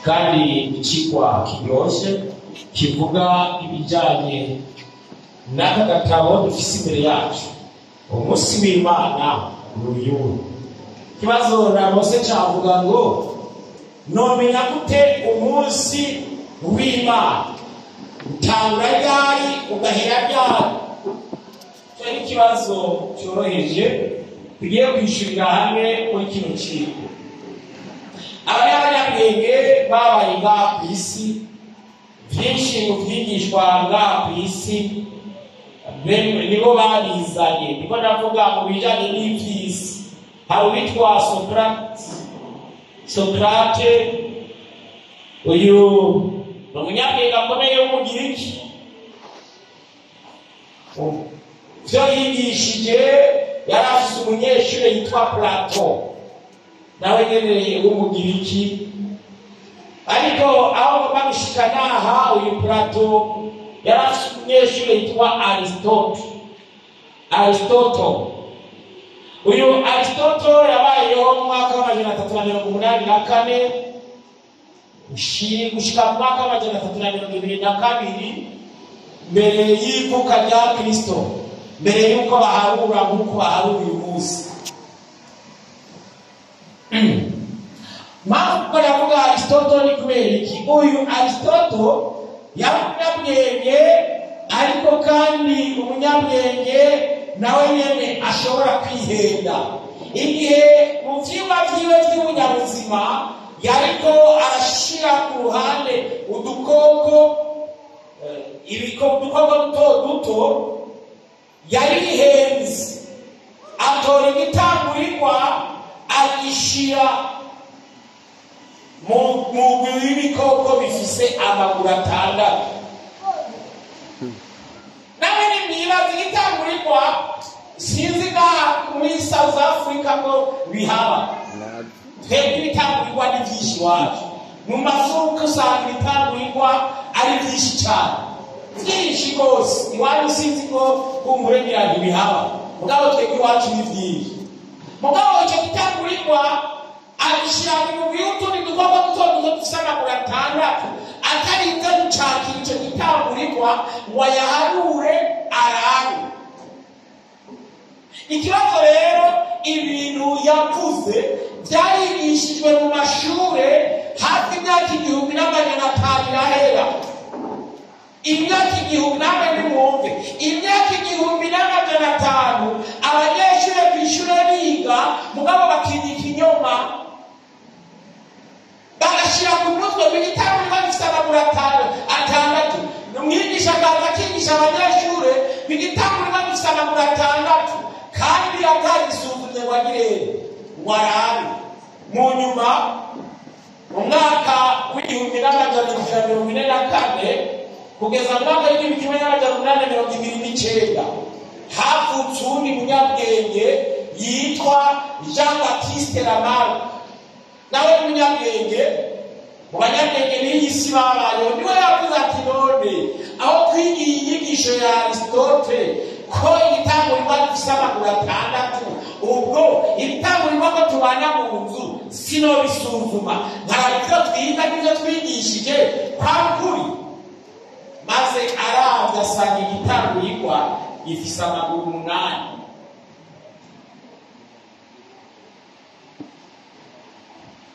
kandi ikigwa kiryoshe kivuga ibijyanye n'aka gatabo dufise imbere yacu. Umunsi w'Imana n'uyu. Ikibazo narose cyavuga ngo nomenya gute umunsi w'Imana utangura ryari ugahera ryari? Icyo ni ikibazo cyoroheje tugiye kwishurira hamwe muri kino kigo. Abanyabwenge babaye ngaha ku isi, byinshi mu byigishwa ngaha ku isi nibo babizanye. Niko navuga mu bijyanye n'iby'isi. Hari uwitwa Sokrate, uyu ni umunyabwenge akomeye w'umugiriki. Byo yigishije yari afite umunyeshuri yitwa Plato, nawe nyene w'umugiriki. Ariko aho bamushikana aha, uyu Plato yari afite umunyeshuri yitwa Aristotle. Uyu Aristotle yabayeho mu mwaka wa 384 gushika mu mwaka wa 322 mbere y'ivuka rya Kristo, mbere y'uko baharura nk'uko baharura uyu munsi. Mpamvu yavuga Aristotle ni kubera iki? Uyu Aristotle yari umunyabwenge, ariko kandi umunyabwenge nawe nyene ashobora kwihenda. Igihe mu vyigwa vyiwe vy'ubunyabuzima yariko arashira ku ruhande udukoko duto duto, yarihenze atora igitangurirwa agishira mu w'ibikoko bifise amaguru 6. Nawe ni mwibaza igitangurirwa, sinzi ngaha muri South Africa ko bihaba. Twebwe ibitangurirwa ni byinshi iwacu. Mu mazuku usanga ibitangurirwa ari byinshi cyane, byinshi rwose. Iwanyu sinzi ko kumurengera ntibihaba, mugabo twebwe iwacu ni byinshi. Mugabo icyo gitangurirwa abishyira mu biyutundi dukoko duto duto dufise amaguru 6, atarinze gucakira icyo gitangurirwa ngo ayaharure arabe. Ikibazo rero, ibintu yavuze byarigishijwe mu mashure hafi imyaka 1500 irahera. Imyaka 1000 namwe nimwumve, imyaka 1500 abanyeshure kw'ishure biga, mugabo bakiga ikinyoma. Bagashira ku mutwe w'igitangurirwa gifise amaguru 6. Umwigisha akaza akigisha abanyeshure w'igitangurirwa gifise amaguru 6, kandi atagisuzumye ngo agire warabe. Mu nyuma mu mwaka w'1844 kugeza mu mwaka w'1829 havutse uwundi munyabwenge yitwa Jean Baptiste Lamarck. Nawe munyabwenge mu banyabwenge n'iyi si babayeho, niwe yavuze ati none aho kwiga inyigisho ya Aristotle ko ibitangurirwa bifise amaguru 6, ubwo ibitangurirwa ko tubana mu nzu sinobisuzuma nkarabyo twiga n'ibyo twigishije kwa kuri. Maze aravye asanga igitangurirwa gifise amaguru 8.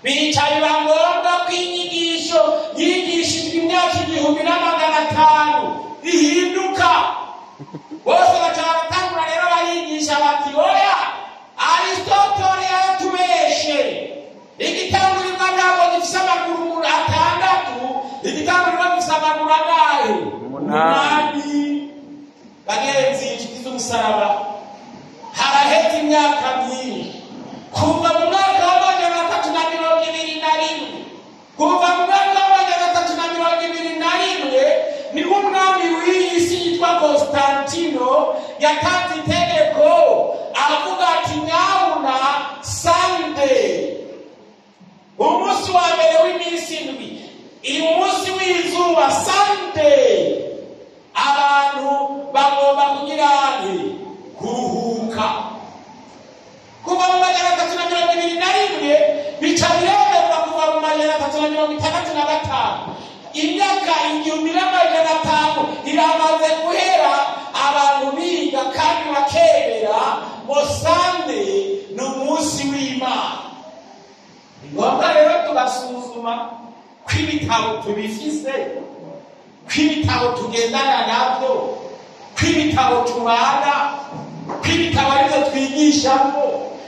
Bicaye bangombwa kw'inyigisho yigishijwe imyaka 1500 ihinduka. Bose batatangura rero bayigisha bati oya, Aristotle yatubeshe. Igitangurirwa ntabwo gifise amaguru 6, igitangurirwa gifise amaguru 8. Bagenzi, inshuti z'umusaraba, haraheze imyaka myinshi. Kuva mu mwaka wa 321, kuva mu mwaka wa 321 niho umwami w'iyi si yitwa Constantino yatanze itegeko avuga ati nyabuna Sunday, umunsi wa mbere w'iminsi 7, umunsi w'izuba Sunday, abantu bagomba kugira kuruhuka. Kuva mu 321 bica biremerwa kuva mu 321 1965 imyaka 1500 iramaze guhera abantu biga kandi bakemera Mosande n'umunsi w'Imana. Ngombwa rero tugasuzuma kw'ibitabo tubifise, kw'ibitabo tugendana nabyo, kw'ibitabo tubana, kw'ibitabo aribyo twigishamo.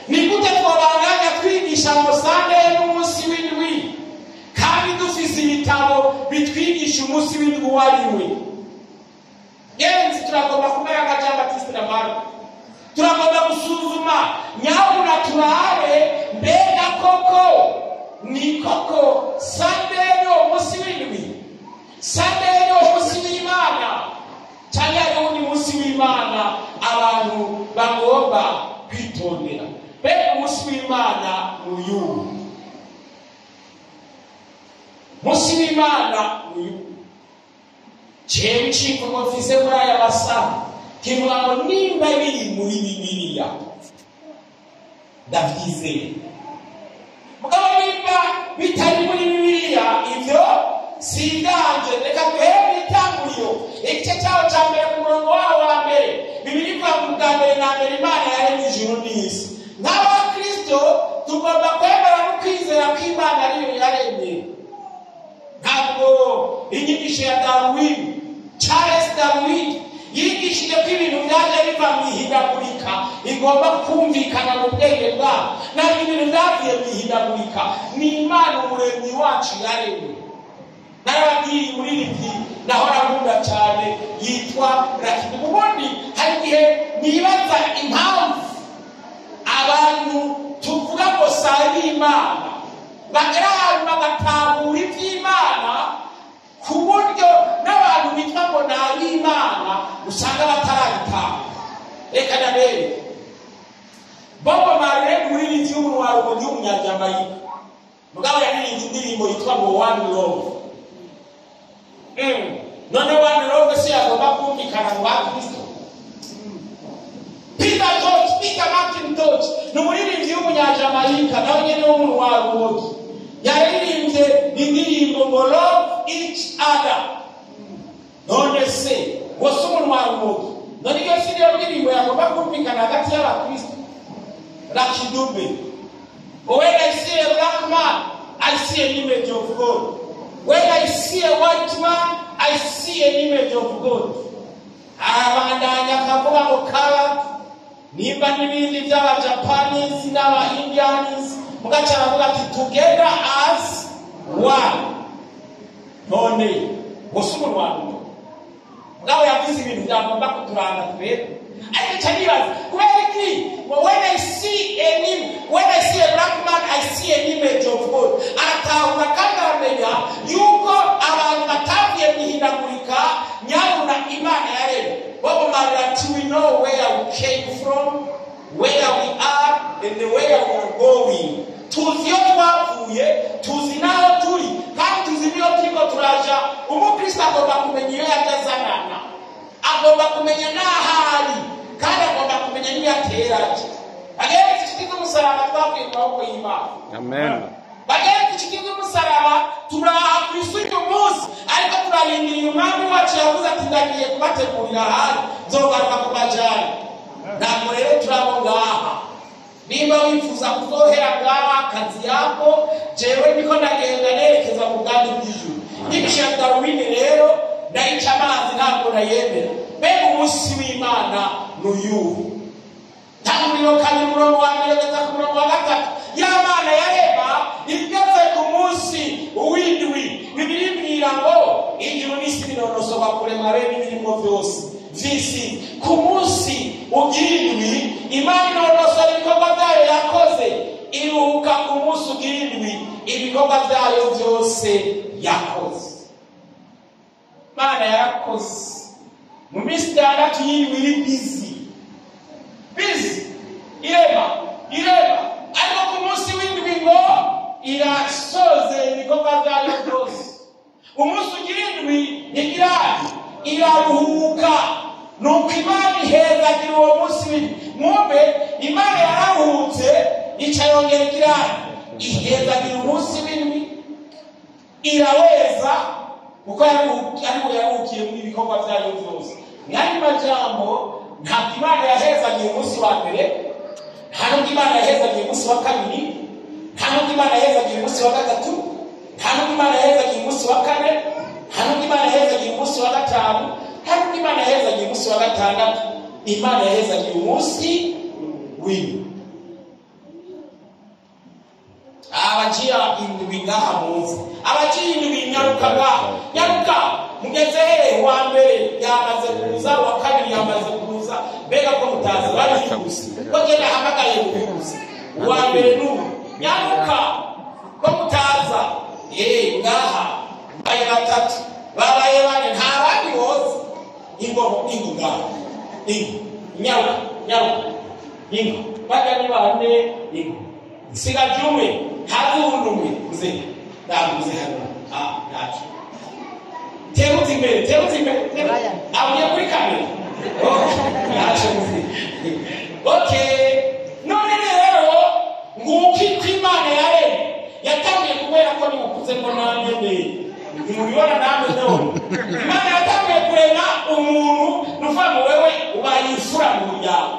Ni gute twabanganya kwigisha Mosande n'umunsi w'indwi kandi dufise ibitabo bitwigisha umunsi w'indwi wariwe? Yenzi turagomba kumera nka Jean Baptiste na Marco, turagomba gusuzuma nyabuna turabe mbega koko ni koko Sande n'umunsi w'indwi, Sande n'umunsi w'Imana, cyangwa n'undi munsi w'Imana abantu bagomba kwitondera? Mbega umunsi w'Imana uyu, munsi w'Imana uyu jewe icyifuzo mfise muri aya masaha kivuga ngo nimba biri muri Bibiliya ndabyizeye, mugabo nimba bitari muri Bibiliya ibyo sindanje. Reka duhere itanguriro igice cyaho cya mbere ku murongo waho wa mbere. Bibiliya ivuga ngo bwa mbere na mbere Imana yaremye ijuru n'isi. Nk'abakristo tugomba kwemera no kwizera ko Imana ariyo yaremye. Ntabwo inyigisho ya Darwin, Charles Darwin yigishije ko ibintu byaje biva mu ihindagurika igomba kumvikana mu bwenge bwabo, ntabwo ibintu byavuye mu ihindagurika, ni Imana umuremyi wacu yaremye. Narababwiye umuririmbyi nahora nkunda cyane yitwa Rakini. Ubundi hari igihe nibaza impamvu abantu tuvuga ngo sari Imana bagera ahantu bagatahura iby'Imana ku buryo n'abantu bitwa ngo nari Imana usanga batarabitaha. Reka nabere Bob Marley umuririmbyi w'umurundi w'umunyajamayika, mugabo yaririmbye indirimbo yitwa ngo One Love. None One Love si yagomba kumvikana mu bakristo? Peter Macintosh ni umuririmbyi w'umunyajamayika nawe nyene w'umurundi, yaririmbye indirimbo ngo Love Each Other. None se wose umurundi, none iyo si niyo ndirimbo yagomba kumvikana hagati y'abakristo? Lucky Dube, when I see a black man, I see an image of God. When I see a white man, I see an image of God. Abandanya kavuga ngo kala nimba n'ibindi by'aba Japanese n'aba Indians, mugaca bavuga ati together as one. None wose umurundi ngaho yavuze ibintu byagomba kuturanga twebwe. Ariko cyanibaza kubera iki? When I see a black man, I see an image of God. Atahura kandi aramenya yuko abantu batavuye mwihindagurika nyabuna Imana yaremye. Bobo Marley, we know where we came from, where we are, and where we are going. Tuzi iyo twavuye, tuzi naho turi, kandi tuzi niyo turiko turaja. Umukristo agomba kumenya iyo yagezanana, agomba kumenya n'ahari, kandi agomba kumenya niyo ateraje. Bageze ikigo umusaraba twavuye mu maboko y'Imana. Amen. Bageze ikigo umusaraba turaha kwisuka umunsi, ariko turarindira umwami wacu yavuze ati ndagiye kubategurira ahari nzogaruka kubajana. Ntabwo rero turabo ngaha. Nimba wifuza kuzohera ngaha akazi yako, jewe niko ndagenda nerekeza mu bwami bw'ijuru. Nyigisho ya Darwin rero ndayica amazi ntabwo nayemera. Mbega umunsi w'Imana n'uyuhe? Tanguriro kabiri umurongo wa mbere kugeza ku murongo wa gatatu. Y'Imana yarema igeze ku munsi w'indwi. Bibiliya imbwira ngo ijuru n'isi binonosorwa kurema bene ibirimo byose vy'isi. Ku munsi ugira indwi Imana inonosora ibikorwa byayo yakoze, iruhuka ku munsi ugira indwi ibikorwa byayo byose yakoze. Imana yarakoze mu minsi itandatu y'indwi iri busy irema, ariko ku munsi w'indwi ngo irasoze ibikorwa byayo byose. Umunsi ugira indwi iraruhuka, nuko Imana ihezagira uwo munsi w'indwi. Mwumve, Imana yararuhutse ica yongera ihezagira umunsi w'indwi. iraweza kuko yarukiye muri ibikorwa byayo byose. Nyandi majambo ntabwo Imana yahezagiye umunsi wa mbere, nta nubwo Imana yahezagiye umunsi wa kabiri, nta nubwo Imana yahezagiye umunsi wa gatatu, nta nubwo Imana yahezagiye umunsi wa kane, nta nubwo Imana yahezagiye umunsi wa gatanu, nta nubwo Imana yahezagiye umunsi wa gatandatu. Imana yahezagiye umunsi w'indwi. Abagira indwi ngaha munsi, abagira indwi nyaruka mugeze wa mbere yamaze kuza, wa kabiri yamaze kuza, mbega ko mutazi barihuse ko genda hamagaye kuza wa mbere n'ubu nyaruka ko mutaza ngaha baye batatu babaye bane nta bandi bose ingoma ngaha nyaruka bajya ni bane siga jume hazundume mzee ndamuze hano nacho teruti mbere abuye kuri kamera nacho mzee. Okay, none rero nguki kw'Imana yatangiye kubera ko nimukuze ngo nanye nimubibona namwe none Imana yatangiye kurema umuntu nuva mu wewe ubaye imfura mu muryango,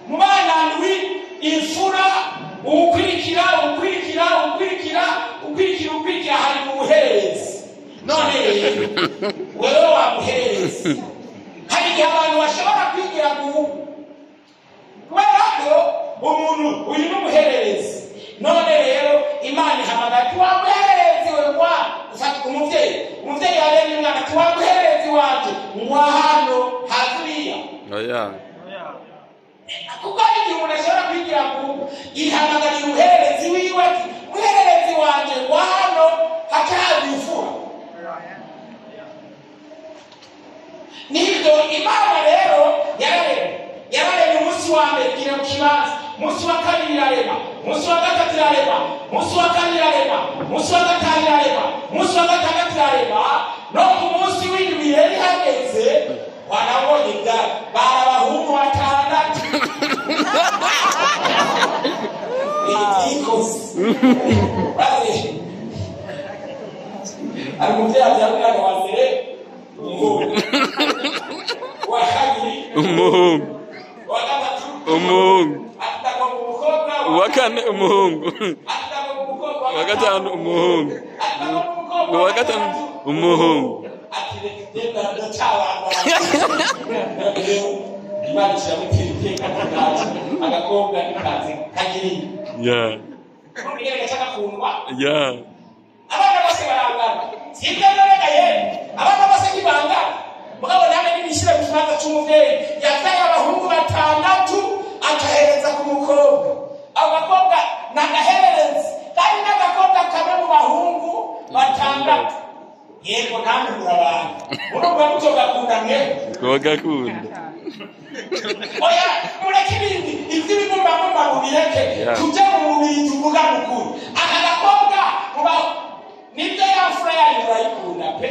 mu bana ndwi imfura ukurikira hari ubuherezi. None wewe wamuherezi hari igihe abantu bashobora kwigira kubera ko umuntu uyu n'umuherezi. None rero Imana ihamagara tuwamuherezi we wa ufata umuvyeyi yaremye umwana tuwamuherezi wanje ngwa hano hazuriya kuko ari igihe umuntu ashobora kwigira ihamagarira ubuherezi wiwe ati ubuherezi wanje ngwa hano hatahazi imfura. Nibyo Imana rero yararemye umunsi wa mbere kira mu kibanza, umunsi wa kabiri irarema, umunsi wa gatatu irarema, umunsi wa kane irarema, umunsi wa gatanu irarema, umunsi wa gatandatu irarema, no ku munsi w'indwi yari hageze wanabonye bara abahungu batandatu ari muvyazi yabwiraga wa mbere umuhungu, wa kabiri umuhungu, wa gatatu umuhungu, ataka mu mukobwa, wa kane umuhungu, ataka mu mukobwa, wa gatanu umuhungu, ataka mu mukobwa, wa gatanu umuhungu. ati tenda ndacabanga Imana ishamuteka kandi agakobwa nikaze kagiri Mugere gachaka kunwa abana bose barangana sindenagaye abana bose kibanga mugabo nane nibishira mu kibanza cy'umuvyeyi yataye abahungu batandatu akahereza ku mukobwa, abakobwa nagahereza kandi n'agakobwa kamwe mu bahungu batandatu. Yego namwe murabana urumva mutoga kundamwe kugakunda oya mureke ibindi bimumba mu bireke tujye mu mubiri tuvuga mukuru akagakobwa nibyo yafura yayo urayikunda pe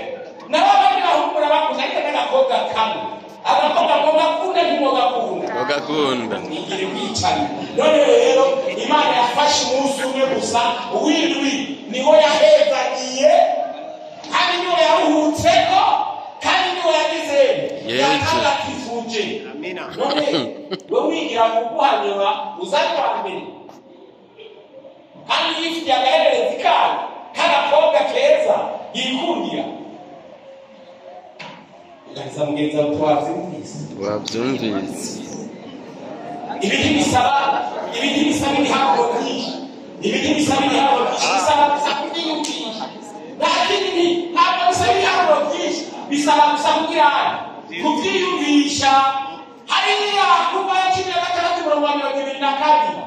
n'abandi bahungu n'abakunda ariko n'agakobwa kamwe agakobwa ngo gakunde ntimugakunda nigire kwicana. None rero Imana yafashe umunsi umwe gusa w'indwi niho yahezagiye kandi niho yaruhutseko kandi niho yagize yatagatifuje. None we wigira mu guhanyura uzari wa mbere kandi yifitiye agahererezi kayo k'agakobwa keza yikundira ugaheza mugenza wabyumvise ibindi bisaba ibihaburo byinshi bisaba gusa kubyiyumvisha ntabwo bisaba ibihaburo byinshi bisaba gusa kubyiyumvisha. hariya kuva 1622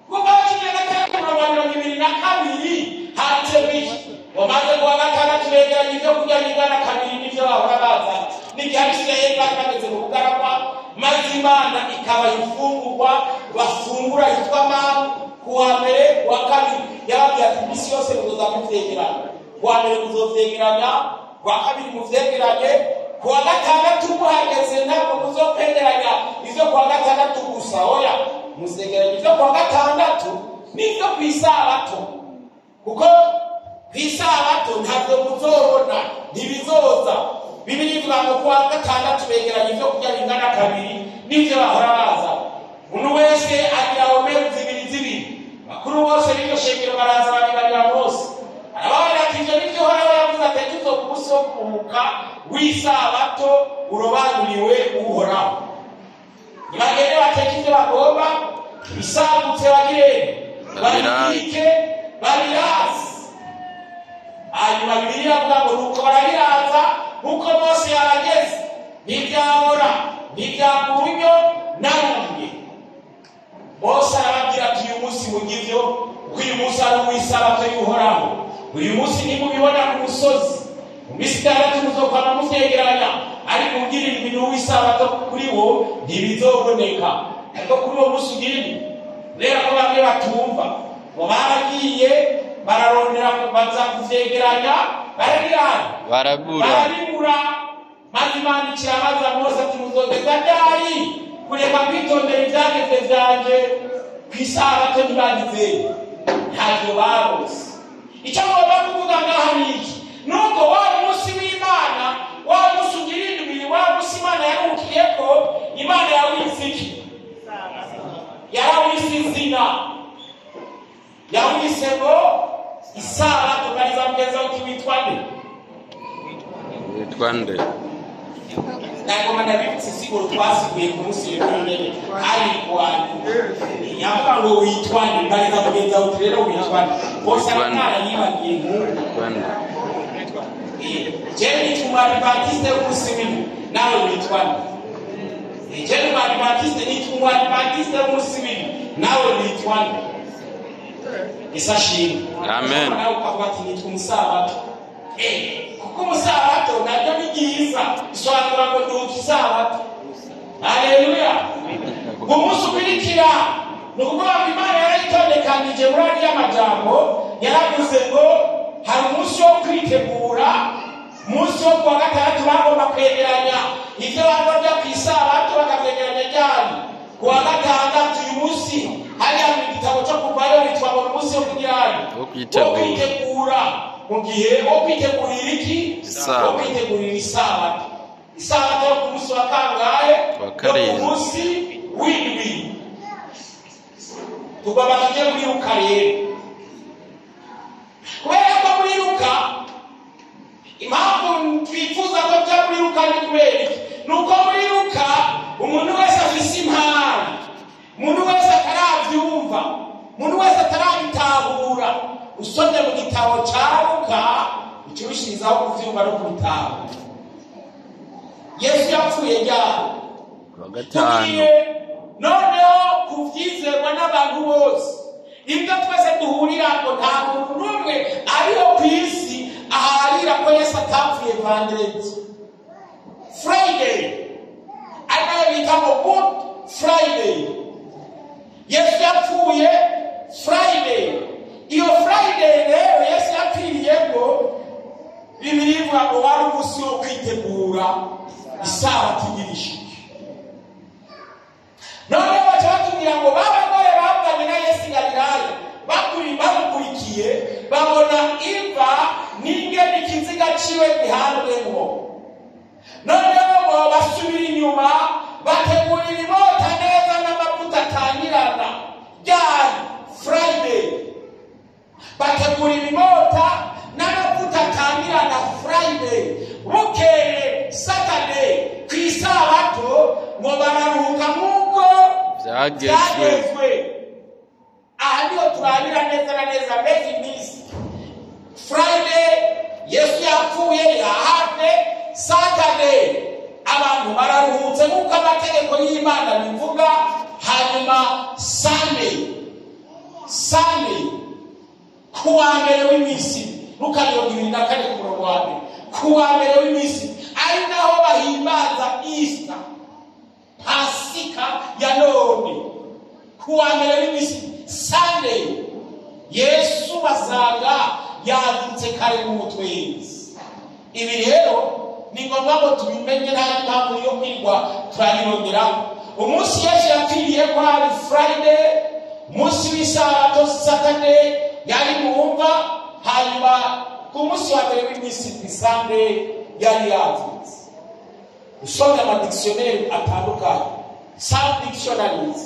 kuva 1622 hanze biki wamaze kuwa gatandatu begeranye ibyo kurya bingana kabiri n'ibyo bahora baza n'ibyabisigaye bageze mu bugarama maze Imana ikaba ifungurwa bafungura yitwa manu kuwa mbere kuwa kabiri yababwira ati imisi yose muzoza muvyegeranya, kuwa mbere muzovyegeranya, kuwa kabiri muvyegeranye, kuwa gatandatu muhageze ntabwo muzokwenderanya ivyo kuwa gatandatu gusa oya muzegeranya ivyo kuwa gatandatu n'ivyo kw'isabato kuko Isabato ntabwo muzobona ntibizoza. Bibiri ivuga ngo kuwa gatandatu begeranye ibyo kurya bingana kabiri n'ibyo bahora baza. Umuntu wese agira omero zibiri. Bakuru bose n'iryo shengero baraza babibarira bose. Ababona ati ibyo nibyo Uhoraho yavuze ati tuzo ku munsi wo kuruhuka w'isabato urobanuriwe Uhoraho. Nibagende bateka ibyo bagomba, bisagutse bagire babirike babirazi. Hanyuma Bibiliya iravuga ngo nuko barabiraza nkuko Mose yarageze, ntibyabora ntibyamurunyo na rumwe. Mose arababwira ati uyu munsi mugivyo kuko uyu munsi ari uw'isabato y'Uhoraho. Uyu munsi nimubibona ku musozi mu minsi itandatu muzokwama muvyegeranya, ariko ugira ibintu w'isabato kuri wo ntibizoboneka. Ariko kuri uwo munsi ugira rero ko bamwe batumva ngo baragiye bararondera baza kuvyegeranya barabura maze Imana ikirabaza Mose ati muzogeza ryari kureka kwitondera ivyageze vyanje kw'isabato ntibagize ntavyo barose. Icyo ngomba kuvuga ngaha niki nuko wa munsi w'Imana wa munsi ugira indwi wa munsi Imana yarukiyeko Imana yawise iki? Yawise izina, yawise ngo isabato. Bariza mugeza uti witwa nde? Witwa nde? Nagomba ndabibutse siguro twasiguye ku munsi w'Imana ari kwani yavuga ngo witwa nde. Bariza mugeza uti rero witwa nde? Bose abana yibagiye witwa nde? Jeni Umwadventiste w'umusibili nawe witwa nde? Jeni Umwadventiste ni Umwadventiste w'umusibili nawe witwa nde? Isashimwe. Amen. Nawe ukavuga ati nitwa umusabato. Kuko umusabato nabyo bigiza isobanura ngo ndi isabato. Haleluya. Umunsi ukurikira ni ukuvuga ngo Imana yarayitondekanije muri ariya majambo, yaravuze ngo hari umunsi wo kwitegura, umunsi wo kuwa gatandatu bagomba kwegeranya ibyo bagomba ku isabato bakavyegeranya ryari kuwa gatandatu. Uyu munsi hariya mu gitabo cyo kuvayo bitwa ngo umunsi wo kwitegura mu gihe wo kwitegurira iki? Wo kwitegurira isabato. Isabato yo ku munsi wa kangahe? Ku munsi w'indwi. Tugomba tujye muri Luka rero. Kubera ko muri Luka impamvu twifuza ko tujya muri Luka ni kubera iki? Nuko muri Luka umuntu wese afise impano, umuntu wese ataravyumva, umuntu wese atarabitahura. Usomye mu gitabo cya Luka ikirushirizaho kuvyumva no kubitahura. Yesu yapfuye ryari? Kuwa gatanu. Noneho kuvyizerwa n'abantu bose, ibyo twese duhurira ko nta muntu n'umwe ariho ku isi aharira ko Yesu atapfuye Vendredi, Friday, ariyo bita ngo Good Friday. Yesu yapfuye Friday. Iyo Friday rero Yesu yapfiriyeko, Bibiliya ivuga ngo wari umunsi wo kwitegura isabato igirishije. Noneho baca batubwira ngo babagore bavanye na Yesu Galilaya bamukurikiye, babona imva n'ingene ikiziga ciwe gihandwemo. Noneho ngo basubira inyuma bategura ibimota neza n'amavuta atangirana ryari Friday. Bategura ibimota n'amavuta atangirana Friday. Bukeye Saturday ku isabato ngo bararuhuka nk'uko byagezwe. Aha niho turabira neza na neza Methimisi. Friday Yesu yapfuye yahane, Saturday abantu bararuhutse nk'uko amategeko y'Imana bivuga. Hanyuma Sunday kuwa mbere w'imisi, Luka 24 ku murongo wa mbere, kuwa mbere w'imisi ari naho bahimbaza Easter, Pasika ya none. Kuwa mbere w'imisi Sunday Yesu basanga yazutse kare mu mutwezi. Ibi rero ni ngombwa ngo tubimenye, nta mpamvu yo kwigwa turabironderaho. Umunsi Yesu yapfiriye ko hari Friday, umunsi w'isabato Saturday yari mu mva, hanyuma ku munsi wa mbere w'iminsi Sunday yari yavuze usomye amadictionnaire atandukanye some dictionaries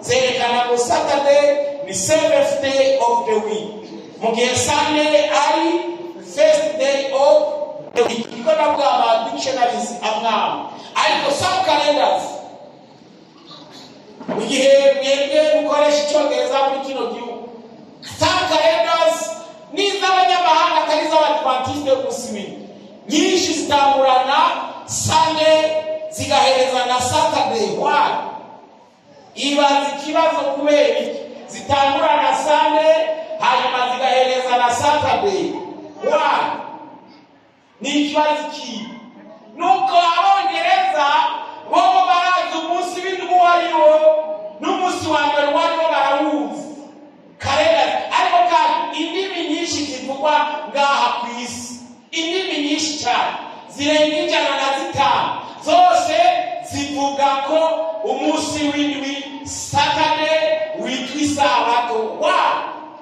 zerekana ngo Saturday ni 7th day of the week mu gihe Sunday ari first day of the week. Iko nabwo ama dictionaries amwamo ariko some calendars mu gihe mwebwe mukoresha icyongereza muri kino gihugu some calendars n'iz'abanyamahanga atari iz'abadventiste b'umusibiri nyinshi zitangurana Sunday zigahereza na Saturday. Why? Ibaza ikibazo kubera zitangurana Sunday hanyuma zigahereza na Saturday. Why? Ni ikibazo ki nuko abongereza bobo barazi umunsi w'indwi wariwo n'umunsi wa mbere wariwo barawuzi kalenda ariko kandi indimi nyinshi zivugwa ngaha ku isi, indimi nyinshi cyane zirenga 105 zose zivuga ko umunsi w'indwi Saturday witwa isabato.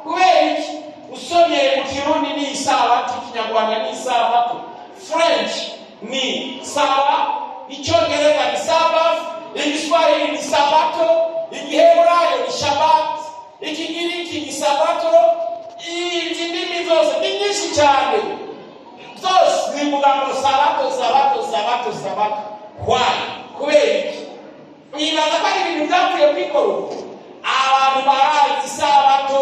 Kubera iki? Usomye mu Kirundi ni isabato, Ikinyarwanda ni isabato, French ni saba, Icyongereza ni Sabbath, Igiswahili ni sabato, Igiheburayo ni Shabbat, Ikigiriki ni sabato. Izi ndimi zose ni nyinshi cyane zose zivuga ngo sabato sabato sabato sabato. Why? Kubera iki? Nibaza ko ari ibintu byavuye kwikora abantu barazi isabato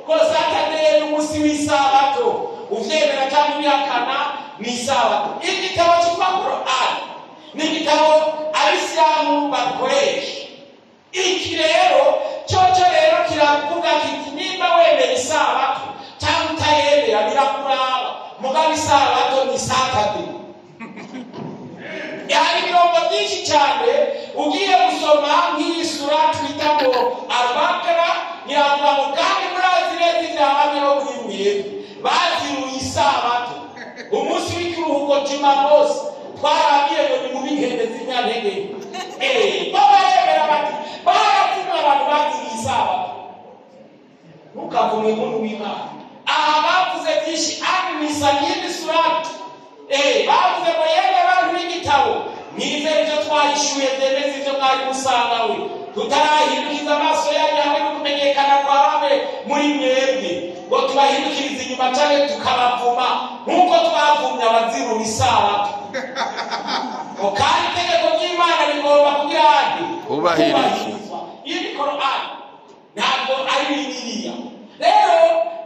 ko Saturday n'umunsi w'isabato uvyemera cyangwa ubihakana ni isabato. Igitabo cyitwa Quran ni igitabo abisilamu bakoresha. Iki rero cyoco rero kiravuga kiti nimba wemera isabato cyangwa utayemera birakuraba mugabe isabato ni Saturday. Yani mirongo byinshi cyane ugiye gusoma nk'iyi sura twita ngo Al-Baqara niravuga ngo kandi murazirezi zahamye no kwimye baziruye isabato umunsi w'ikiruhuko Jumamosi twaragiye ngo ni mu bihende z'inyantege babaremera bati baratumwe abantu baziruye isabato ntukavume muntu w'Imana. Aha bavuze byinshi anisa y'indi sura bavuze ngo yemwe abantu b'igitabo nizere ibyo twahishuye byemeze ibyo mwari musanga we tutarahindukiza amaso yanyu hamwe no kumenyekana kwa bamwe muri mwebwe ngo tubahindukirize inyuma cyane tukabavuma nk'uko twavumye abazirura isabato. Kandi itegeko ry'Imana rigomba kugira handi kubahirizwa. Iyi ni Quran ntabwo ari Bibiliya. Rero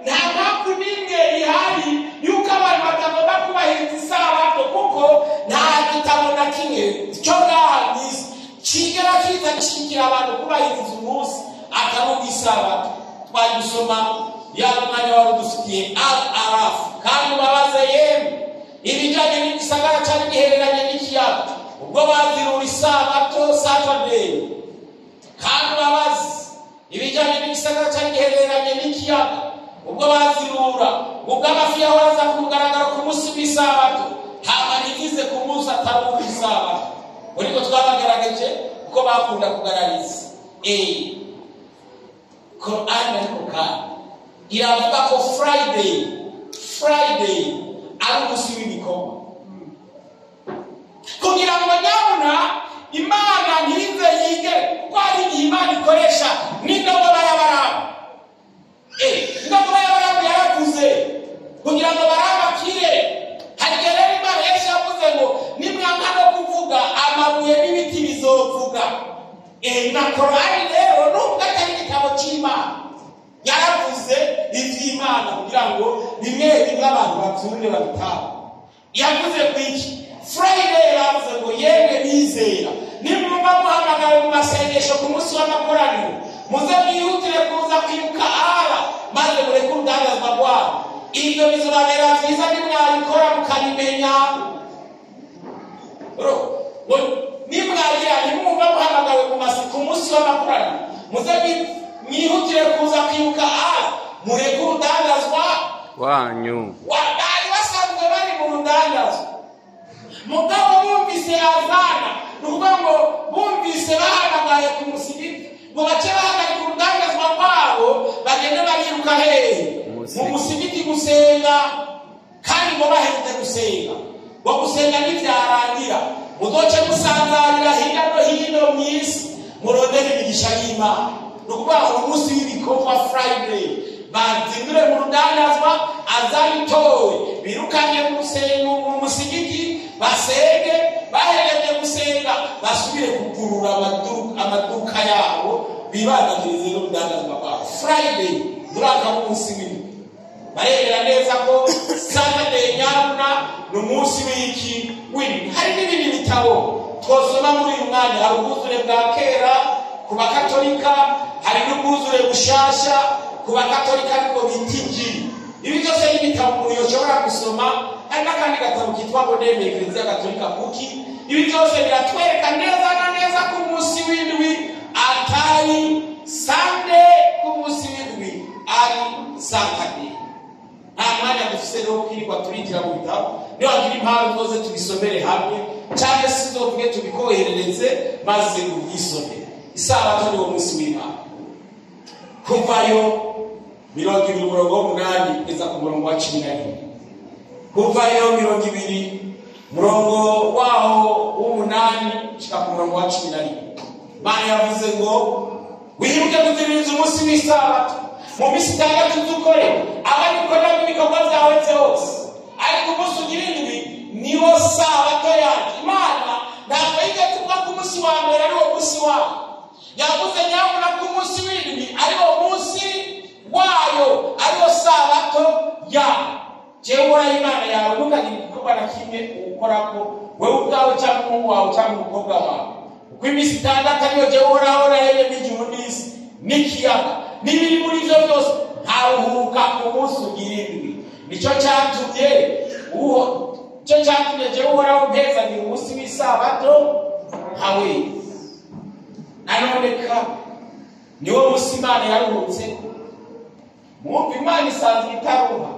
nta mpamvu n'imwe ihari yuko abantu batagomba kubahiriza isabato kuko nta gitabo na kimwe cyo ngaha mw'isi kigera kiza kigira abantu kubahiriza umunsi atari isabato. Twagusoma ya mwanya wari dufitiye Al-Araf kandi babaze yemwe ibijyanye n'igisagara cyari gihereranye n'ikiyaga ubwo bazirura isabato Saturday kandi babaze ibijyanye n'igisagara cyari gihereranye n'ikiyaga ubwo bazirura ubwo amafi yahoraza kugaragara ku munsi w'isabato ntabarigize ku munsi atari uw'isabato. Uriko twabagerageje uko bakunda kugarariza Quran ariko kandi iravuga ko Friday ari umunsi w'ibikoma kugira ngo nyabona Imana ntize yige ko ari Imana ikoresha n'indogoba y'Abarabu. Indogoba y'Abarabu yaravuze kugira ngo barabakire. Hariya rero Imana Yesu yavuze ngo nimwanga no kuvuga amabuye n'ibiti bizovuga. Na Korani rero nubwo atari igitabo cy'Imana yaravuze iby'Imana kugira ngo bimwe bimwe abantu babyumve babitaho. Yavuze kwiki Friday yaravuze ngo yemwe bizera nimwumva muhamagawe mu masengesho ku munsi w'amakoraniro muze mwihutire kuza kwibuka Allah maze mureke urudandazwa rwabo. Ibyo bizabera byiza nimwabikora mukabimenya. Nimwagira nimwumva muhamagawe ku munsi w'amakoraniro muze mwihutire kuza kwibuka Allah mureke urudandazwa wanyu. Bari basanzwe bari mu rudandazwa mugabo bumvise azana nukuvuga ngo bumvise bahamagaye ku musigiti ngo bace bahagarika urudandazwa rwabo bagende bariruka hehe mu musigiti gusenga ngo bahejeje gusenga ngo gusenga ntivyarangira muzoce musanzarira hirya no hino mw'isi murondera imigisha y'Imana. Nukuvuga ngo umunsi w'ibikorwa Friday bazindure mu rudandazwa azabitowe birukanye mu musigiti basenge bahereje gusenga basubire kugurura amaduka yabo bibanagirize n'urudandazwa rwabo. Friday duraka umunsi w'ibiri barebera neza ko Saturday nyaruna n'umunsi w'iki w'ibiri. Hari n'ibindi bitabo twosoma muri uyu mwanya. Hari ubwuzure bwa kera ku bakatolika, hari n'ubwuzure bushasha ku bakatolika nibwo bita Injili. Ibi byose n'ibitabo umuntu yoshobora gusoma. Hari n'akandi gatabo kitwa ngo Ndemeye Eklezia Gatolika kuki. Ibi byose biratwereka neza na neza ku munsi w'indwi atari Sunday, ku munsi w'indwi ari Saturday. Nta mwanya dufise rero kwirirwa turinjira mu bitabo. Niyo wagira impamvu zose tubisomere hamwe cyangwa se tuzovuge tubikoherereze maze ubisome. Isabato niwo munsi w'Imana. Kuvayo 20:8 kugeza ku murongo wa 11. Kuvayo 20 murongo waho w'umunani shika ku murongo wa 11. Bana yavuze ngo wibuke kuziririza umunsi w'isabato mu minsi itandatu dukore ababikora mu bikorwa byawe byose, ariko umunsi ugira indwi niwo sabato yacu. Imana ntabwo yigeze ivuga ko umunsi wa mbere ari wo munsi wayo. Yavuze nyabuna ko umunsi w'indwi ari wo munsi wayo, ari wo sabato yayo. Jewe ura Imana yawe ntukagire igikorwa na kimwe ukorako wewe ubwawe cyangwa umuhungu wawe cyangwa umukobwa wawe. Uko iminsi itandatu ariyo jewe uhoraho naremye n'ijuru n'isi n'ikiyaga n'ibiri muri ivyo byose, ntaruhuka ku munsi ugira indwi. Nicyo cyatumye jewe uhoraho mpezagira umunsi w'isabato nkawe. Nanoneka niwo munsi Imana yaruhutse. Mwumva Imana isanzwe itaruha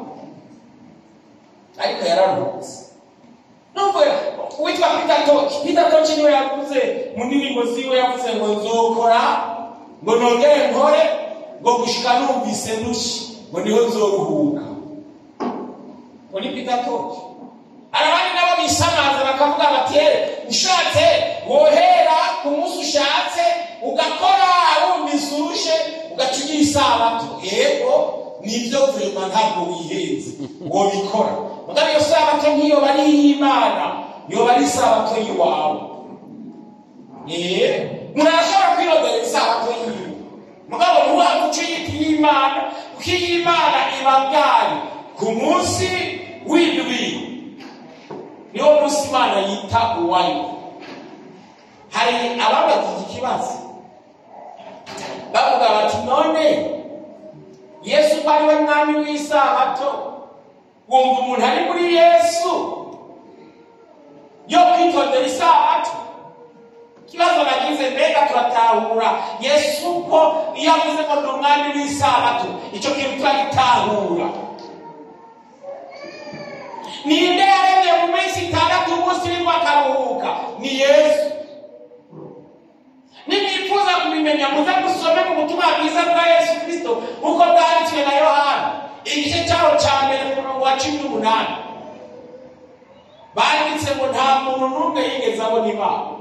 ariko yararuhutse. Nubwo witwa Peter Tosh niwe yavuze mu ndirimbo ziwe, yavuze ngo nzokora ngo nongere nkore ngo gushika numvise nushi ngo niho nzoruhuka. Ngo ni Peter Tosh. Arabandi nabo bisamaza bakavuga bati ushatse wohera ku munsi ushatse ugakora wumvise urushe ugacigira isabato. Yego nibyo vrema ntabwo wihenze ngo bikora. Mugabe iyo sabato nkiyo bari Imana, yo bari sabato yiwawe. Murashobora kwirondera isabato yiwe. Mugabo ntuhabwe uco yita Imana, kuko Imana ibangari ku munsi w'indwi niwo munsi Imana yita uwayo. Hari ababajije ikibazo bavuga bati none Yesu ko ari we mwami w'isabato, wumva umuntu ari muri Yesu yo kwitondera isabato? Kibazo nagize mbega turatahura Yesu ko iyo avuze ko ndi umwami w'isabato icyo kintu turagitahura. Ninde yaremye mu minsi itandatu umunsi w'indwi akaruhuka? Ni Yesu. Nimwifuza kubimenya muze musome mu butumwa bwiza bwa Yesu Kristo uko bwanditswe na Yohana igice cyaho cya mbere ku murongo wa 18. Banditse ngo nta muntu n'umwe yigeze abona Imana.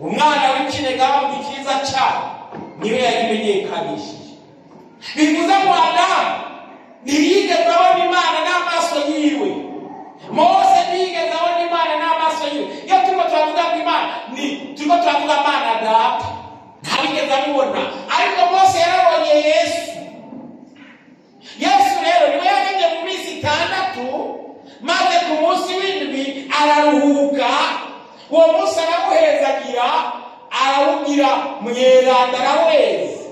Umwana w'ikinega mu kiza cyane niwe yayimenyekanishije. Bivuze ngo Adamu ntiyigeze abona Imana n'amaso yiwe. Mose ntiyigeze abona Imana n'amaso yiwe. Iyo turimo turavuga ngo Imana turimo turavuga Imana Data, ntabigeze abibona. Ariko Mose yarabonye Yesu. Yesu rero niwe yaremye mu minsi itandatu, maze ku munsi w'indwi araruhuka. Uwo munsi aramuhezagira, arawugira mweranda, araweza.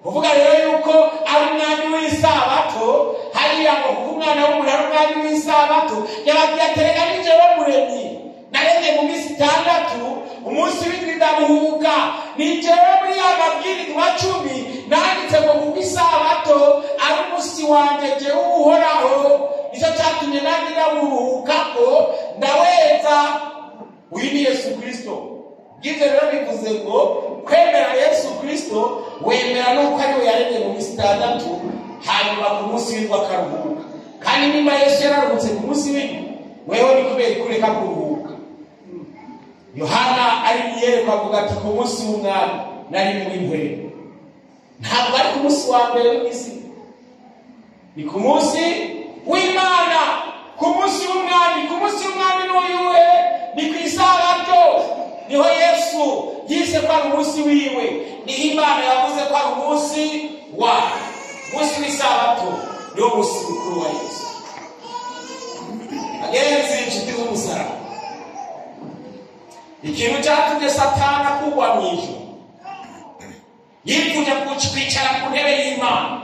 Kuvuga rero yuko ari umwami w'isabato, hariya ngo kuko umwana w'umuntu ari umwami w'isabato, yababwiye aterega n'ijoro muremyi naremye mu minsi itandatu, umunsi w'indwi ndaruhuka. Nijewe muri ya mabwirizwa 10 nanditse ngo kuko isabato ari umunsi wanje jewe uhoraho, nicyo cyatumye nanjye ndaruhukako ndaweza. Uyu ni Yesu Kristo. Gize rero bivuze ngo kwemera Yesu Kristo wemera nuko ari we yaremye mu minsi itandatu, hanyuma ku munsi w'indwi akaruhuka. kandi nimba Yesu yararuhutse ku munsi w'indwi, wewe ni kubera kureka kuruhuka. Yohana ari yerekwa avuga ati ku munsi w'umwami nari muri mpwere. Ntabwo ari ku munsi wa mbere w'isi, ni ku munsi w'Imana, ku munsi w'umwami. Ku munsi w'umwami n'uyuwe ni ku isabato, niho Yesu yise ko ari umunsi wiwe, niho Imana yavuze ko ari umunsi wa munsi w'isabato, niwo munsi mukuru wa Yesu. Agenzi inshuti z'umusaraba, ikintu cyatumye Satani akugwa mu ijuru, yifuje kwicara ku ntebe y'Imana.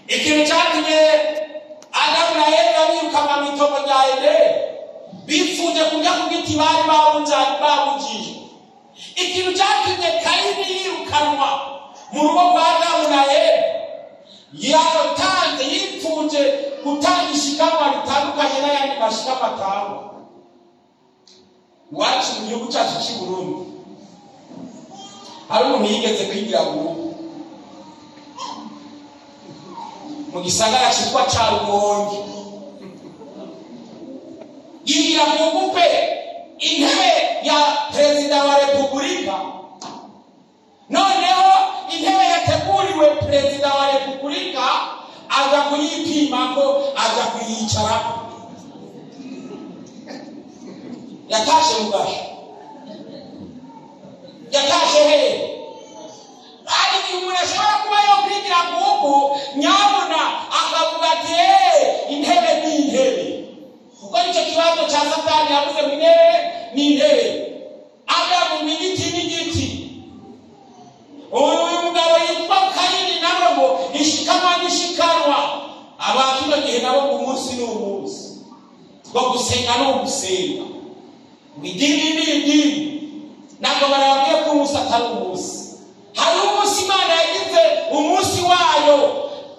Ikintu cyatumye Adamu na Eva birukanwa mu itongo rya Edeni, bifuje kujya ku giti bari babujije. Ikintu cyatumye Kayini yirukanwa mu rugo rwa Adamu na Eva, yifuje gutanga ishikanwa ritandukanye n'ayandi mashikanwa atangwa. Iwacu mu gihugu cyacu cy'i Burundi hari umuntu yigeze kwigira mu gisagara cyitwa ca Rumonge, yigira mu bukwe intebe ya perezida wa repubulika. Noneho intebe yateguriwe perezida wa repubulika aza kuyipima ko aza kuyicara. Yatashe mugasho, yatashe hehe? Ari umuntu ashobora kuba yo kwigira kuko nyabona akavuga ati intebe ni intebe, kuko nicyo kibazo cya Satani yavuze ngo intebe ni intebe. Adamu ni igiti n'igiti. Uyu mugabo yitwa Kayini nawe ngo ishikanwa n'ishikanwa. Abantu bagiye nabo mu munsi n'umunsi ngo gusenga no gusenga, idini n'idini. Ntabwo barababwiye ko umunsi atari umunsi. Hari umunsi Imana yagize umunsi wayo,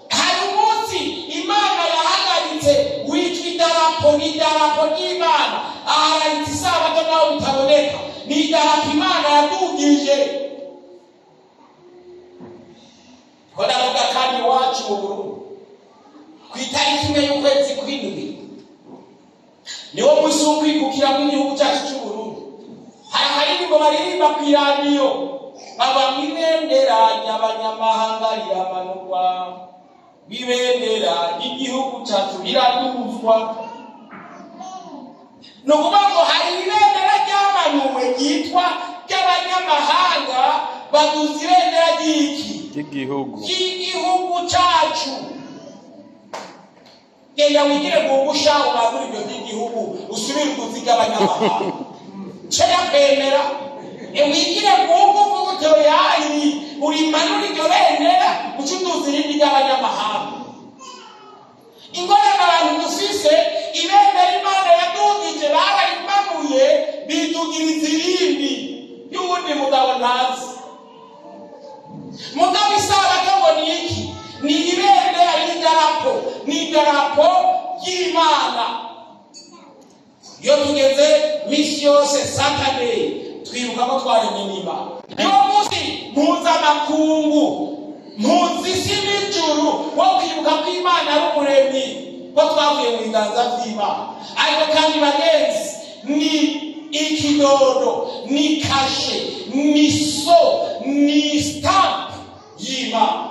hari umunsi Imana yahagaritse witwa idarapo, ni idarapo ry'Imana. Ahagaritse isabato naho bitaboneka, ni idarapo Imana yadugije. Ko ndavuga kandi iwacu mu Burundi ku itariki imwe y'ukwezi kw'indwi niwo munsi wo kwikukira mu gihugu cyacu cy'u Burundi. Hari aharirimbo baririmba ku iradiyo bava mu ibendera ry'abanyamahanga riramanurwa, ibendera ry'igihugu cyacu riraduzwa. Ni ukuvuga ngo hari ibendera ryamanuwe ryitwa ry'abanyamahanga, baduza ibendera ry'igihugu cyacu. Genda wigire mu ngusha ubagura ibyo by'igihugu, usubire kuziga abanyamahanga. Cera kwemera wigire mu nguvu utyo yayi urimanura iryo bendera ucuduza irindi ry'abanyamahanga. Ingorane abantu dufise, ibendera Imana yadugije bararimanuye bidugiriza irindi y'uwundi mugabo ntazi. Mugabo isabato ngo ni iki? Ni ibendera y'idarapo, ni idarapo ry'Imana. Iyo tugeze misi yose Saturday twibuka ko twaremye n'Imana. Niwo munsi mpuzamakungu, mpuzisi n'ijuru wo kwibuka ko Imana ari umuremyi, ko twavuye mu biganza by'Imana. Ariko kandi bagenzi, ni ikidodo, ni kashe, ni so, ni stamp y'Imana.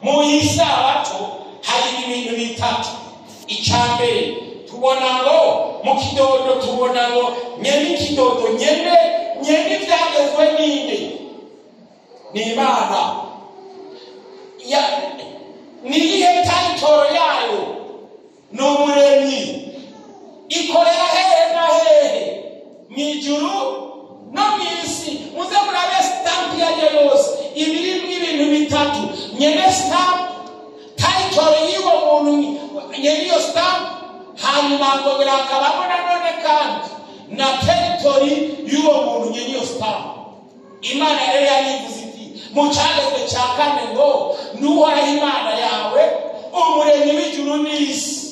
Mu isabato hari ibintu bitatu. Icyambere tubona ngo mu kidodo, tubona ngo nyene ikidodo, nyene ibyagezwe n'inde? Ni Imana. Ni iyihe tayitoro yayo? Ni umuremyi. Ikorera hehe na hehe? Mu ijuru no mu isi. Muze murabe stamp yayo yose ibirimo ibintu bitatu. Nyene stamp, tayitoro y'uwo muntu nyene iyo stamp, hanyuma akongera akabamo nanone kandi na territory y'uwo muntu nyene iyo stamp. Imana rero yarivuze iti mu cyagezwe cya kane ngo n'uhoraho Imana yawe, umuremyi w'ijuru n'isi.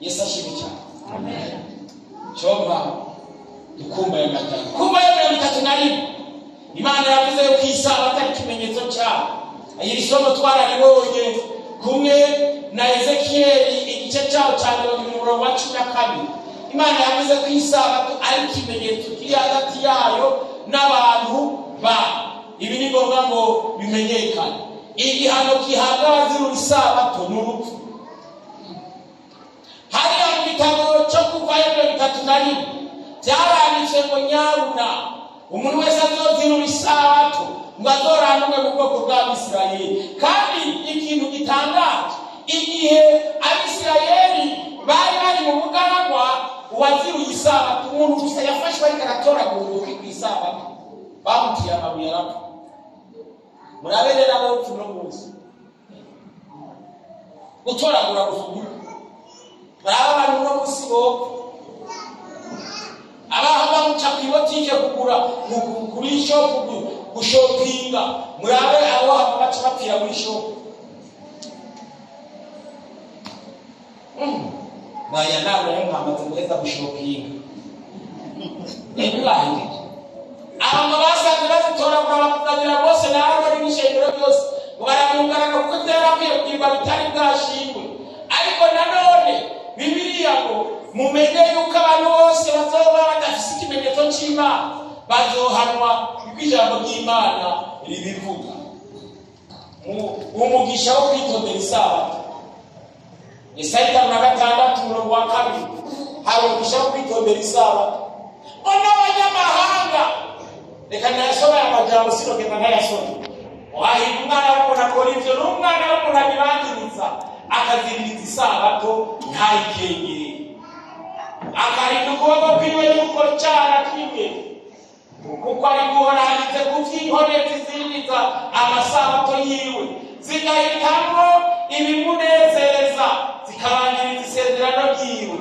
Yesu ashimwe cyane. Amen. Chomba dukumbaye matanga. Kumbaye 31 Imana yavuze ko isabato ari ikimenyetso cyayo. Ayiri isomo twararibonye kumwe na Ezekieli igice cyaho cya 12. Imana yavuze ko isabato ari ikimenyetso kiri hagati yayo n'abantu ba. Ibi ni ngombwa ngo bimenyekane. Igihano gihabwa abazirura isabato ni urupfu. Hariya mu gitabo cyo Kuvayo 3:1 byaranditswe ngo nyabuna umuntu wese azozirura isabato ngo azoranwe mu bwoko bw'Abisirayeli. Kandi ikintu gitangaje, igihe Abisirayeli bari bari mu bugaragwa, uwaziruye isabato umuntu gusa yafashwe ariko aratoragura ku isabato bamutiye amabuye arapfa. Muraberera abo tuno munsi gutoragura gufugira baraba abantu no musibo abaho bamuca ku botike kugura kuri shop gushopinga. Murabe abo baca bapfira muri shop. Baya nawe nkamaze guheza gushopinga ebibaye abantu basanze bazitoragura bakagira bose nawe bari bishengero byose baramungana kuko byarakuye kugirwa bitari bwashingwe. Ariko nanone Bibiliya ngo mumenye yuko abantu bose bazoba badafite ikimenyetso cy'Imana bazohanwa ijambo ry'Imana ribivuga. Umugisha wo kwitondera isabato Yesaya 6:2 hari umugisha wo kwitondera isabato. Ona abanyamahanga reka nasoma amajambo sinogenda nkayasoma. Wahinda umwana w'umuntu akora ivyo n'umwana w'umuntu abibangiriza akaziririza isabato ntayikengere akarinda ukuboko kwiwe y'ukora icyaha kimwe kuko ari guhorangize ku vy'inkonezi ziririza amasabato yiwe zigahitamwo ibimunezereza zikabangiriza isezerano ryiwe.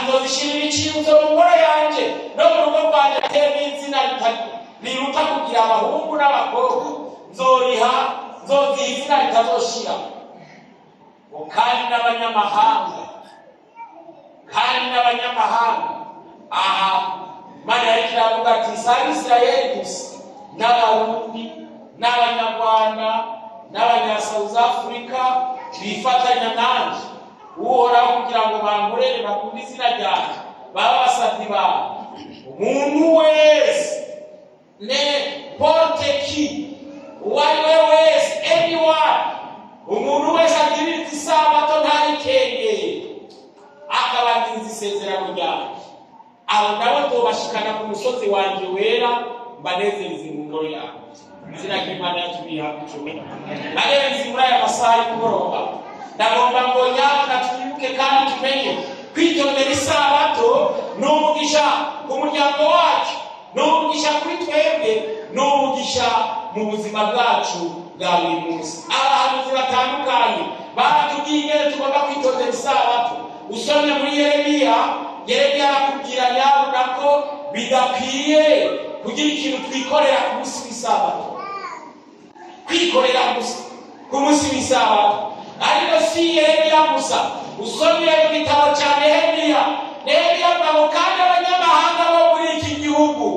Nzozishirira iciyuzo mu ngoro yanje no mu rugo rwanje ateye n'izina riruta kugira abahungu n'abakobwa nzoziha izina ritazoshira. Kandi n'abanyamahanga aha Imana yariko iravuga ati si Abisirayeli gusa n'Abarundi n'Abanyarwanda n'Abanya-South Africa bifatanya nanje uhoraho kugira ngo bangorere bakunde izina ryanjye baba basavyi bawe. Umuntu wese n'importe qui uwariwe wese anyone umuntu wese agirira isabato ntarikengeye akabangiriza isezerano ryanjye, abo nabo tubashikana ku musozi wanje wera mbanezereze mu ngoro yawe. Izina ry'Imana yacu rihabwe. Bagenzi muri aya masaha y'umugoroba ndagomba ngo nyabuna twibuke kandi tumenye kwitondera isabato ni umugisha ku muryango wacu, ni umugisha kuri twebwe, ni umugisha mu buzima bwacu bwa buri munsi. Abahanuzi batandukanye baratubwiye ingene tugomba kwitondera isabato. Usomye muri Yeremiya arakubwira nyabuna ko bidakwiye kugira ikintu twikorera ku munsi w'isabato, kwikorera ku munsi w'isabato. Ariko si Yeremiya gusa, usomye mu gitabo cya Nehemiya ngo kandi abanyamahanga bo muri iki gihugu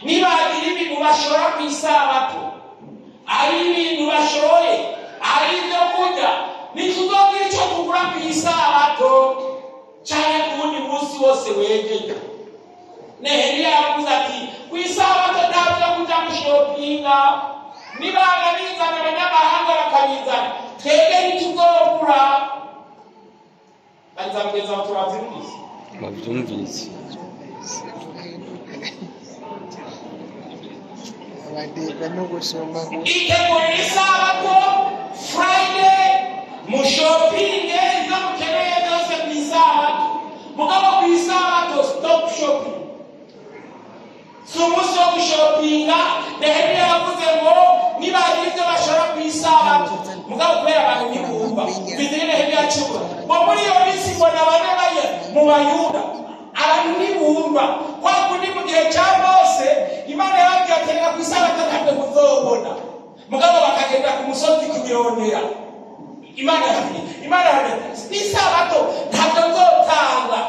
nibagira ibintu bashora ku isabato, ari ibintu bashoye, ari ibyo kurya, ntituzogira icyo tugura ku isabato cyane ku wundi munsi wose wegeje. Nehemiya yavuze ati ku isabato ntabyo kujya gushopinga, nibana bizana abanyamahanga bakabizana twebwe ntituzogura. Nzabigeza aho turabyumvise itegurira isabato Friday mushopinge ibyo mukeneye byose ku isabato. Mugabo ku isabato stop shopping, si umunsi wo gushopinga. Nehemiya yavuze ngo nibagira ibyo bashora ku isabato, mugabo kubera abantu ntibumva bizire Nehemiya akibura ngo muri iyo minsi mbona bane baye mu Bayuda abantu ntibumva kwa kundi mu gihe cya Mose Imana yababwiye ati reka ku isabato ntabwo muzobona, mugabo bakagenda ku musozi kubirondera. Imana isabato ntabwo nzotanga,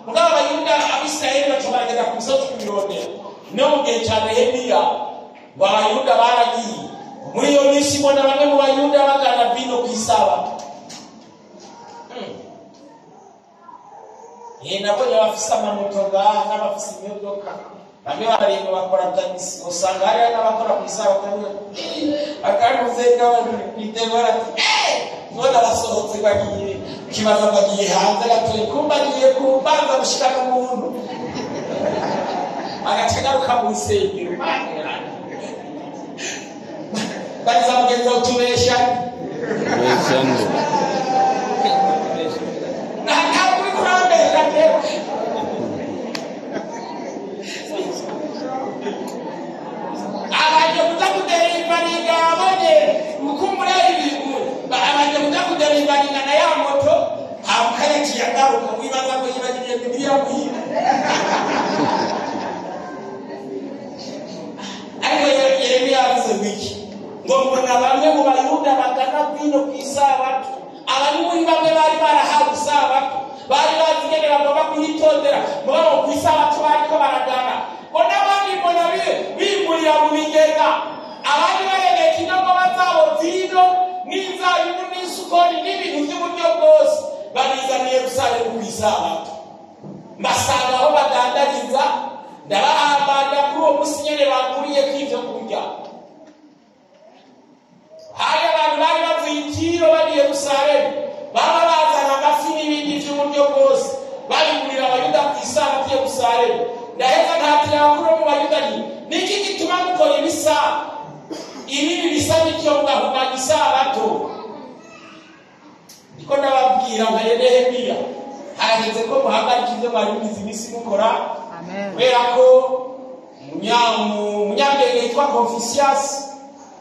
mugabo Abayuda Abisirayeli baca baragenda ku musozi kubirondera. No mu gihe cya Nehemiya Abayuda baragiye muri iyo minsi mbona bamwe mu bayuda bagana vino ku isabato. Nabonye abafise amamoto ngaha n'abafise imodoka, bamwe barimo bakora tagisi, usanga hari n'abakora ku isabato akaruze n'abitegura ati none basohotse bagiye kibaza bagiye hanze gatoye kumbagiye kubanza gushika ku muntu agacagaruka mu isengero baza mugenza utubesha nakuri kurambesha rero abanje kutakuderivaniga abone mukumura ibintu abanje kutakuderivaniga na ya moto hamukaya kiyagaruka wibaza ngo yibagiriye Bibiliya muhira ariko Yeremiya yavuze wiki ngo mbona bamwe mu bayuda bagana vino ku isabato. Abari muri bamwe bari barahawe isabato, bari bazigenera bagomba kuyitondera mugabo ku isabato bariko baragana. Ngo n'abandi mbona bimurira mu bigega, abandi baregeye ikinyobwa bazabo vino n'inzabibu n'isukari n'ibintu by'uburyo bwose babizaniye Yerusalemu ku isabato. Mbasanga aho bagandariza, ndabahambanda kuri uwo musi nyene baguriye kw'ivyo kurya. Hari abantu bari bavuye Tiro bari Yerusalemu, baba bazana amafi n'ibindi by'uburyo bwose babigurira abayuda ku isabato Yerusalemu. Ndaheza ntatira kuri mu bayuda niki gituma mukora ibisa ibi bisa n'icyo mugahumanya isabato. Niko ndababwira nka Yeremiya, hageze ko muhagarika ibyo mwari mugize iminsi mukora. Kubera ko umunyabwenge yitwa Confucius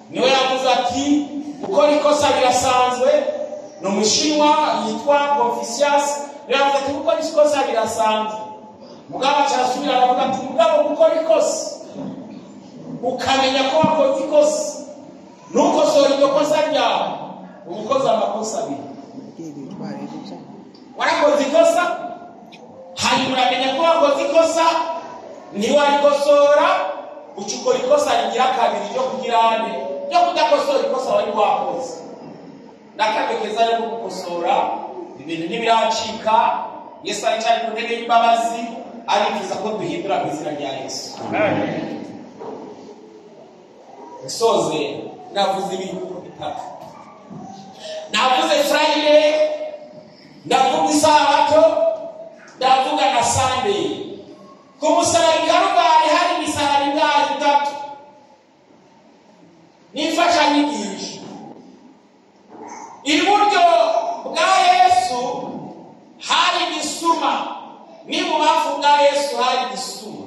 niwe yavuze ati gukora ikosa birasanzwe. Ni umushinwa yitwa Confucius yavuze ati gukora ikosa birasanzwe. Mugabo cyasubira aravuga ati mugabo gukora ikosa ukamenya ko wakoze ikosa nukosora iryo kosa ryawe ukoze amakosa abiri. Warakoze ikosa hanyuma uramenya ko wakoze ikosa ntiwarikosora ucukora ikosa rigira kabiri ryo kugirane ryo kudakosora ikosa wari wakoze. Nakabekeza yo gukosora ibintu ntibiracika. Yesu ari cyane ku ntebe y'imbabazi arifuza ko duhindura mu izina rya Yesu. Soze navuze ibintu bitatu. Navuze Friday, ndavuga isabato, ndavuga na Sunday. Ku musaraba Karuvali hari imisaraba itatu n'imfashanyigisho. Iburyo bwa Yesu hari igisuma, n'ibubafu bwa Yesu hari igisuma.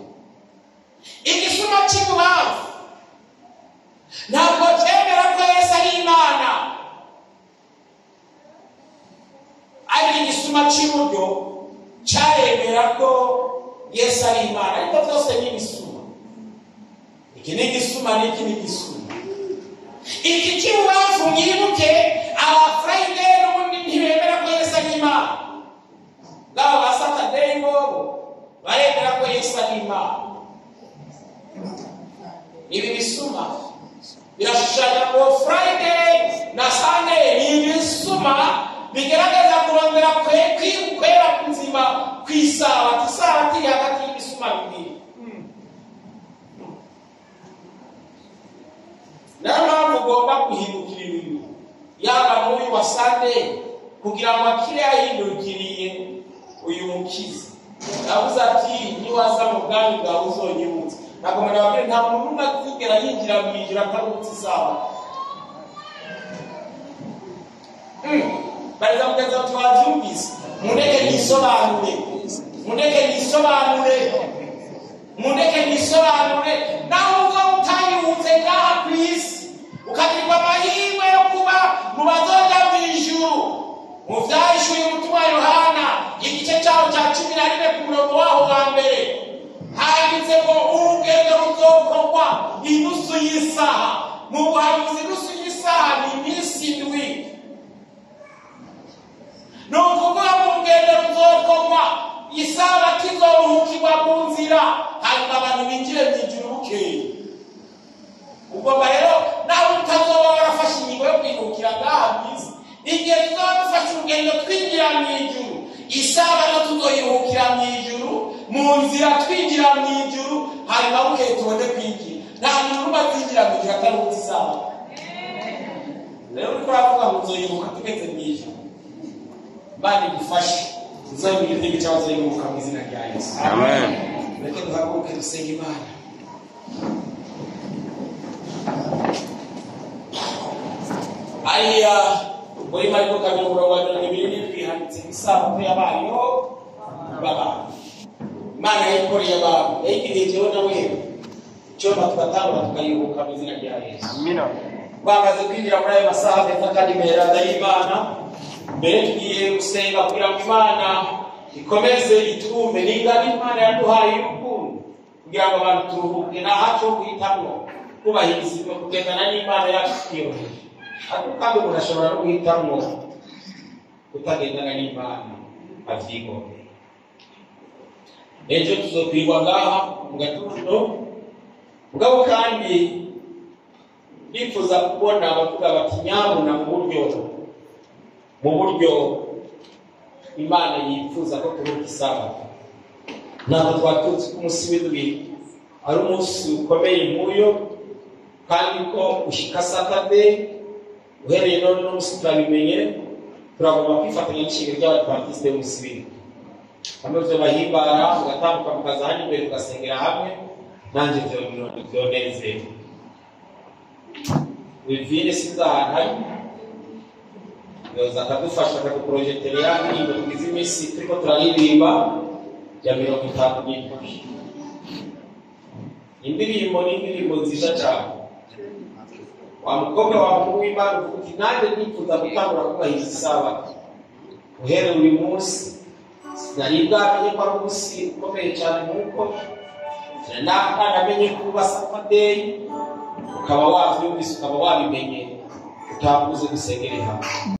Igisuma cy'ibubafu ntabwo cyemera ko Yesu ari Imana, ariko igisuma cy'iburyo cyaremera ko Yesu ari Imana. Ariko byose ni igisuma. Iki ni igisuma n'iki ni igisuma. Iki cy'ibubafu mwibuke aba Friday n'ubundi ntibemera ko Yesu ari Imana. Ngabo ba Saturday bo baremera ko Yesu ari Imana. Ibi bisuma birashushanya ko Friday na Sunday ni ibisuma bigaragaza kurondera kwera kunzima kwisabato. Isabato iri hagati y'ibisuma bibiri. Niyo mpamvu ugomba guhindukira ibintu yaba muri wa Sunday kugira ngo akire yahindukiriye uyu mukiza. Yavuze ati niwaza mu bwami bwawe uzonyibutsa. Ntabwo murababwira nta muntu umwe azigera yinjira mu ijuru atarutse isabato. Bariza mugenzi wacu wabyumvise, mundeke nisobanure naho uza utayibutse ngaha ku isi ukagirwa amahirwe yo kuba mu bazoja mu ijuru. Mu Vyahishuye ubutumwa Yohana igice cyaho cya 11 ku murongo waho wa mbere handitse ngo urugendo ruzokorwa inusu y'isaha. Mu buhanuzi inusu y'isaha ni iminsi indwi. Nukuvuga mu rugendo ruzokorwa isabato izoruhukirwa mu nzira hanyuma abantu binjire mu ijuru bukeye. Ubwo rero nawe utazo igihe tuzadufasha urugendo twinjira mu ijuru, isabato tuzoyiruhukira mu ijuru, mu nzira twinjira mu ijuru, hanyuma bukeye tubone kwinjira. Nta muntu n'umwe azinjira mu ijuru ataruhutse isabato. Rero uriko uravuga ngo uzoyiruhuka tugeze mu ijuru, Imana igufashe uzabwira igitego cy'abazoyiruhuka mu izina rya Yesu. Amen. Reka duhaguruke dusenge Imana. Aya muri Mariko 2:27 handitse isabato yabayeho baba. Imana yayikoreye abantu, yayigirijeho nawe cyo batwatanga tukayiruhuka mu izina rya Yesu. Amina. Bamaze kwinjira muri ayo masaha meza kandi meza y'Imana, mbere tugiye gusenga kugira ngo Imana ikomeze itume n'ingabo Imana yaduhaye y'urukundo kugira ngo abantu turuhuke ntahaco guhitamo kubahiriza kugendana n'Imana yacu twiyoroheje. Ariko kandi umuntu ashobora no guhitamo kutagendana n'Imana avyigomwe. Ejo tuzokwirwa ngaha mu gatondo, mugabo kandi nifuza kubona abavuga bati nyabuna mu buryo Imana yifuza ko turuhuka isabato. Ntabwo twatuzi ko umunsi w'indwi ari umunsi ukomeye nk'uyo, kandi ko ushika Saturday uhereye none n'umunsi turabimenye, turagomba kwifatanya n'ishinga ry'Abadiventiste b'umunsi w'indwi. Bamwe byo bahimbara ugatambuka mukaza hano imbere tugasengera hamwe, nanjye byonezeye. Wivine sinzahari yoza akadufasha akaduprojetere indirimbo tugize iminsi turiko turaririmba ya 57. Indirimbo nziza cyane. Wa mukobwa wa Mungu w'Imana uvuga uti nanjye nifuza gutangura kubahiriza isabato. Uhereye uyu munsi sinari bwamenye ko ari umunsi ukomeye cyane nk'uko namenye ko uba Saturday, ukaba wavyumvise ukaba wabimenye utakuze gusengera hamwe.